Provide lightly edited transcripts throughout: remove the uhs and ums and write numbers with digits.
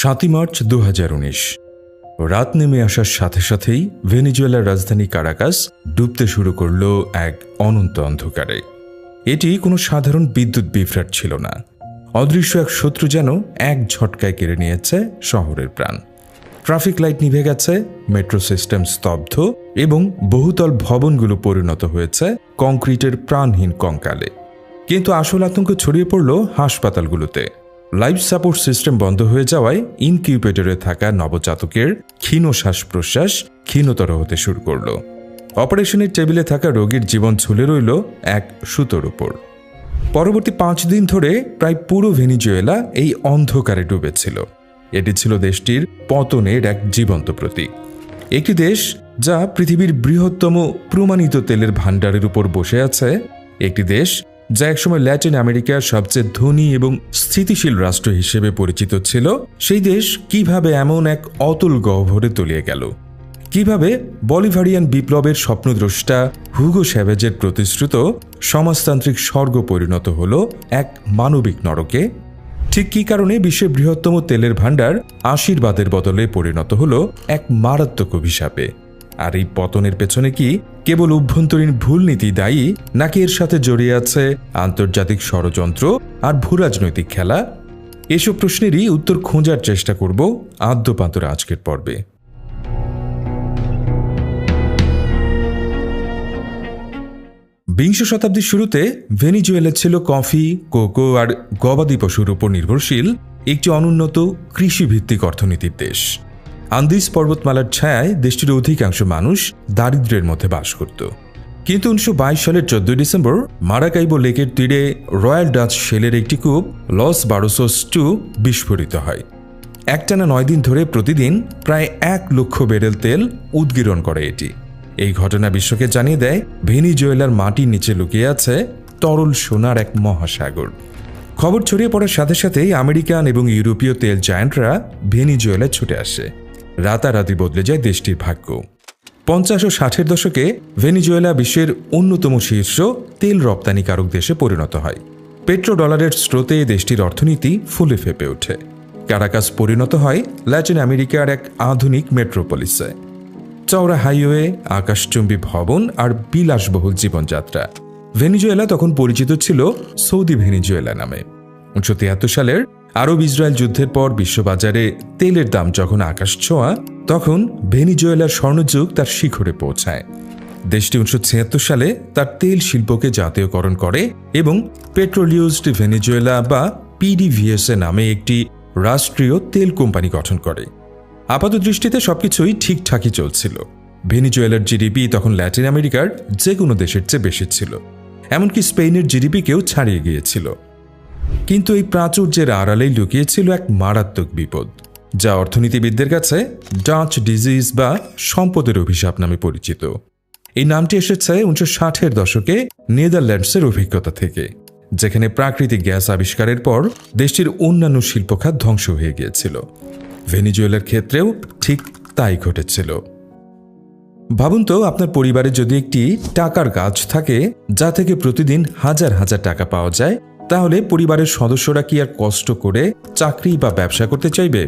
7 March 2019 রাত নেমে আসার সাথে সাথেই ভেনেজুয়েলার রাজধানী কারাকাস ডুবতে শুরু করল এক অনন্ত অন্ধকারে। এটি কোনো সাধারণ বিদ্যুৎ বিভ্রাট ছিল না। অদৃশ্য এক শত্রু যেন এক ঝটকায় কেড়ে নিয়েছে শহরের প্রাণ। ট্রাফিক লাইট নিভে গেছে, মেট্রো সিস্টেম স্তব্ধ এবং বহুতল ভবনগুলো পরিণত হয়েছে কংক্রিটের প্রাণহীন কঙ্কালে। কিন্তু আসল আতঙ্ক ছড়িয়ে পড়ল হাসপাতালগুলোতে। লাইফ সাপোর্ট সিস্টেম বন্ধ হয়ে যাওয়ায় ইনকিউবেটরে থাকা নবজাতকের ক্ষীণ শ্বাস প্রশ্বাস ক্ষীণতর হতে শুরু করল। অপারেশনের টেবিলে থাকা রোগীর জীবন ঝুলে রইল এক সুতোর উপর। পরবর্তী 5 দিন ধরে প্রায় পুরো ভেনেজুয়েলা এই অন্ধকারে ডুবেছিল। এটি ছিল দেশটির পতনের এক জীবন্ত প্রতীক। একটি দেশ যা পৃথিবীর বৃহত্তম প্রমাণিত তেলের ভাণ্ডারের উপর বসে আছে, একটি দেশ যা একসময় ল্যাটিন আমেরিকার সবচেয়ে ধনী এবং স্থিতিশীল রাষ্ট্র হিসেবে পরিচিত ছিল, সেই দেশ কিভাবে এমন এক অতল গহ্বরে তলিয়ে গেল? কিভাবে বলিভারিয়ান বিপ্লবের স্বপ্নদ্রষ্টা হুগো স্যাভেজের প্রতিশ্রুত সমাজতান্ত্রিক স্বর্গ পরিণত হল এক মানবিক নরকে? ঠিক কী কারণে বিশ্বের বৃহত্তম তেলের ভাণ্ডার আশীর্বাদের বদলে পরিণত হল এক মারাত্মক অভিশাপে? আর এই পতনের পেছনে কি কেবল অভ্যন্তরীণ ভুল নীতি দায়ী, নাকি এর সাথে জড়িয়ে আছে আন্তর্জাতিক ষড়যন্ত্র আর ভূরাজনৈতিক খেলা? এসব প্রশ্নেরই উত্তর খোঁজার চেষ্টা করব আদ্যপান্তর আজকের পর্বে। বিংশ শতাব্দীর শুরুতে ভেনেজুয়েলা ছিল কফি, কোকো আর গবাদি পশুর উপর নির্ভরশীল একটি অনুন্নত কৃষিভিত্তিক অর্থনীতির দেশ। আন্দিজ পর্বতমালার ছায়ায় দেশটির অধিকাংশ মানুষ দারিদ্র্যের মধ্যে বাস করত। কিন্তু 1922 সালের 14 ডিসেম্বর মারাকাইবো লেকের তীরে রয়্যাল ডাচ শেলের একটি কূপ লস বারোসোস 2 বিস্ফোরিত হয়। একটানা 9 দিন ধরে প্রতিদিন প্রায় 1 লক্ষ ব্যারেল তেল উদ্গীরণ করে এটি। এই ঘটনা বিশ্বকে জানিয়ে দেয় ভেনেজুয়েলার মাটির নিচে লুকিয়ে আছে তরল সোনার এক মহাসাগর। খবর ছড়িয়ে পড়ার সাথে সাথেই আমেরিকান এবং ইউরোপীয় তেল জায়ান্টরা ভেনেজুয়েলায় ছুটে আসে। রাতারাতি বদলে যায় দেশটির ভাগ্য। 50 ও 60-এর দশকে ভেনেজুয়েলা বিশ্বের অন্যতম শীর্ষ তেল রপ্তানিকারক দেশে পরিণত হয়। পেট্রো ডলারের স্রোতে দেশটির অর্থনীতি ফুলে ফেপে ওঠে। কারাকাস পরিণত হয় ল্যাটিন আমেরিকার এক আধুনিক মেট্রোপলিসে। চওড়া হাইওয়ে, আকাশচুম্বী ভবন আর বিলাসবহুল জীবনযাত্রা। ভেনেজুয়েলা তখন পরিচিত ছিল সৌদি ভেনেজুয়েলা নামে। 1973 সালের আরব ইসরায়েল যুদ্ধের পর বিশ্ববাজারে তেলের দাম যখন আকাশ ছোঁয়া, তখন ভেনেজুয়েলার স্বর্ণযুগ তার শিখরে পৌঁছায়। দেশটি 1976 সালে তার তেল শিল্পকে জাতীয়করণ করে এবং পেট্রোলিউজড ভেনেজুয়েলা বা পিডিভিএসএ নামে একটি রাষ্ট্রীয় তেল কোম্পানি গঠন করে। আপাত দৃষ্টিতে সবকিছুই ঠিকঠাকই চলছিল। ভেনেজুয়েলার জিডিপি তখন ল্যাটিন আমেরিকার যে কোনো দেশের চেয়ে বেশি ছিল, এমনকি স্পেনের জিডিপিকেও ছাড়িয়ে গিয়েছিল। কিন্তু এই প্রাচুর্যের আড়ালেই লুকিয়েছিল এক মারাত্মক বিপদ, যা অর্থনীতিবিদদের কাছে ডাচ ডিজিজ বা সম্পদের অভিশাপ নামে পরিচিত। এই নামটি এসেছে 1960-এর দশকে নেদারল্যান্ডসের অভিজ্ঞতা থেকে, যেখানে প্রাকৃতিক গ্যাস আবিষ্কারের পর দেশটির অন্যান্য শিল্পখাত ধ্বংস হয়ে গিয়েছিল। ভেনেজুয়েলার ক্ষেত্রেও ঠিক তাই ঘটেছিল। ভাবুন তো, আপনার পরিবারে যদি একটি টাকার গাছ থাকে যা থেকে প্রতিদিন হাজার হাজার টাকা পাওয়া যায়, তাহলে পরিবারের সদস্যরা কি আর কষ্ট করে চাকরি বা ব্যবসা করতে চাইবে?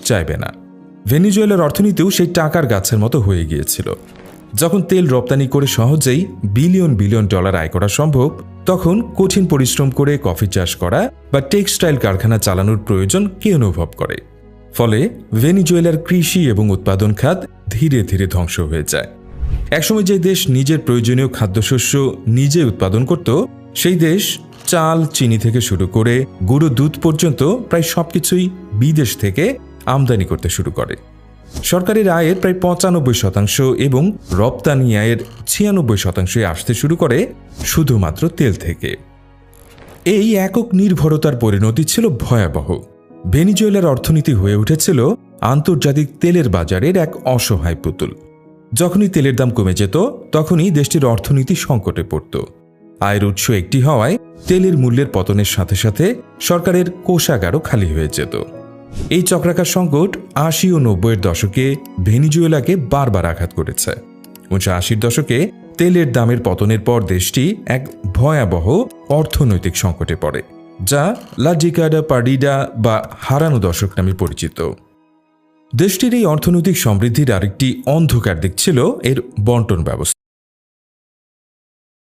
চাইবে না। ভেনেজুয়েলার অর্থনীতিও সেই টাকার গাছের মতো হয়ে গিয়েছিল। যখন তেল রপ্তানি করে সহজেই বিলিয়ন বিলিয়ন ডলার আয় করা সম্ভব, তখন কঠিন পরিশ্রম করে কফি চাষ করা বা টেক্সটাইল কারখানা চালানোর প্রয়োজন কে অনুভব করে? ফলে ভেনেজুয়েলার কৃষি এবং উৎপাদন খাত ধীরে ধীরে ধ্বংস হয়ে যায়। একসময় যে দেশ নিজের প্রয়োজনীয় খাদ্যশস্য নিজে উৎপাদন করত, সেই দেশ চাল, চিনি থেকে শুরু করে গুঁড়ো দুধ পর্যন্ত প্রায় সবকিছুই বিদেশ থেকে আমদানি করতে শুরু করে। সরকারের আয়ের প্রায় 95% এবং রপ্তানি আয়ের 96% আসতে শুরু করে শুধুমাত্র তেল থেকে। এই একক নির্ভরতার পরিণতি ছিল ভয়াবহ। ভেনেজুয়েলার অর্থনীতি হয়ে উঠেছিল আন্তর্জাতিক তেলের বাজারের এক অসহায় পুতুল। যখনই তেলের দাম কমে যেত, তখনই দেশটির অর্থনীতি সংকটে পড়ত। আয়ের উৎস একটি হওয়ায় তেলের মূল্যের পতনের সাথে সাথে সরকারের কোষাগারও খালি হয়ে যেত। এই চক্রাকার সংকট 80 ও 90-এর দশকে ভেনেজুয়েলাকে বারবার আঘাত করেছে। 1980-র দশকে তেলের দামের পতনের পর দেশটি এক ভয়াবহ অর্থনৈতিক সংকটে পড়ে। যা লা ডিকাডা পার্ডিডা বা হারানো দশক নামে পরিচিত। দেশটির এই অর্থনৈতিক সমৃদ্ধির আরেকটি অন্ধকার দিক ছিল এর বন্টন ব্যবস্থা।